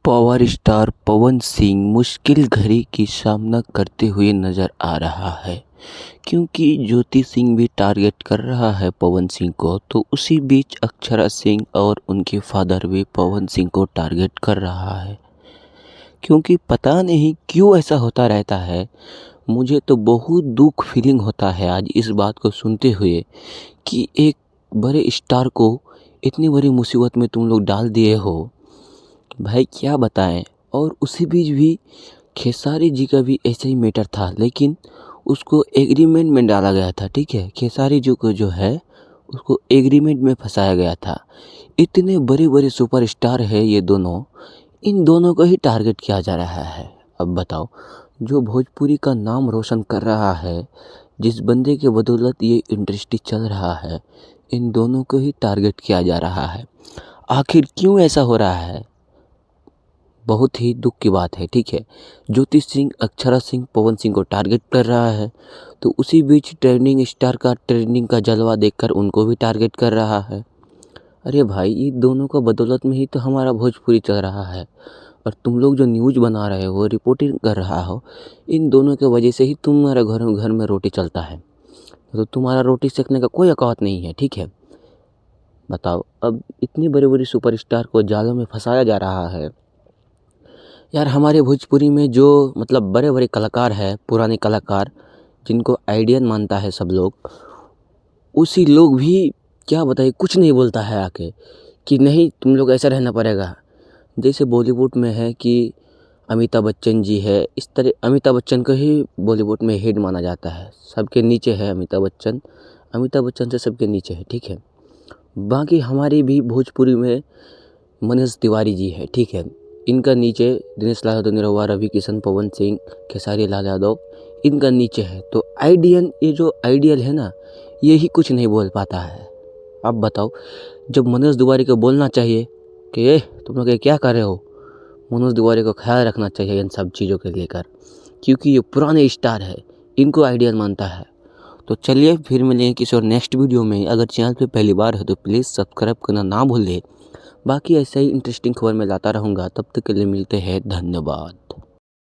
Power star Pawan Singh मुश्किल घड़ी की सामना करते हुए नजर आ रहा है, क्योंकि ज्योति सिंह भी टारगेट कर रहा है पवन सिंह को, तो उसी बीच अक्षरा सिंह और उनके फादर भी पवन सिंह को टारगेट कर रहा है। क्योंकि पता नहीं क्यों ऐसा होता रहता है। मुझे तो बहुत दुख फीलिंग होता है आज इस बात को सुनते हुए कि एक बड़े स्टार को इतनी बड़ी मुसीबत में तुम लोग डाल दिए हो। भाई क्या बताएं। और उसी बीच भी खेसारी जी का भी ऐसा ही मैटर था, लेकिन उसको एग्रीमेंट में डाला गया था। ठीक है, खेसारी जी को जो है उसको एग्रीमेंट में फंसाया गया था। इतने बड़े बड़े सुपरस्टार है ये दोनों, इन दोनों को ही टारगेट किया जा रहा है। अब बताओ, जो भोजपुरी का नाम रोशन कर रहा है, जिस बंदे के बदौलत ये इंडस्ट्री चल रहा है, इन दोनों को ही टारगेट किया जा रहा है। आखिर क्यों ऐसा हो रहा है? बहुत ही दुख की बात है। ठीक है, ज्योति सिंह अक्षरा सिंह पवन सिंह को टारगेट कर रहा है, तो उसी बीच ट्रेंडिंग स्टार का ट्रेंडिंग का जलवा देखकर उनको भी टारगेट कर रहा है। अरे भाई, ये दोनों का बदौलत में ही तो हमारा भोजपुरी चल रहा है। और तुम लोग जो न्यूज़ बना रहे हो, रिपोर्टिंग कर रहा हो, इन दोनों के वजह से ही तुम्हारे घर में रोटी चलता है। तो तुम्हारा रोटी सेकने का कोई औकात नहीं है। ठीक है, बताओ, अब इतनी बड़ी बड़ी सुपरस्टार को जालों में फंसाया जा रहा है। यार, हमारे भोजपुरी में जो मतलब बड़े बड़े कलाकार हैं, पुराने कलाकार जिनको आइडियन मानता है सब लोग, उसी लोग भी क्या बताइए कुछ नहीं बोलता है आके कि नहीं तुम लोग ऐसा रहना पड़ेगा। जैसे बॉलीवुड में है कि अमिताभ बच्चन जी है, इस तरह अमिताभ बच्चन को ही बॉलीवुड में हेड माना जाता है। सबके नीचे है अमिताभ बच्चन से सबके नीचे है। ठीक है, बाकी हमारी भी भोजपुरी में मनोज तिवारी जी है। ठीक है, इनका नीचे दिनेश लाल यादव, निरहुआ, रवि किशन, पवन सिंह, खेसारी लाल यादव, इनका नीचे है। तो आइडियन, ये जो आइडियल है ना, यही कुछ नहीं बोल पाता है। अब बताओ, जब मनोज तिवारी को बोलना चाहिए कि ए तुम लोग ये क्या कर रहे हो, मनोज तिवारी को ख्याल रखना चाहिए इन सब चीज़ों के लेकर, क्योंकि ये पुराने स्टार है, इनको आइडियल मानता है। तो चलिए फिर मिलेंगे किसी और नेक्स्ट वीडियो में। अगर चैनल पे पहली बार है तो प्लीज़ सब्सक्राइब करना ना भूलें। बाकी ऐसे ही इंटरेस्टिंग खबर मैं लाता रहूँगा। तब तक के लिए मिलते हैं, धन्यवाद।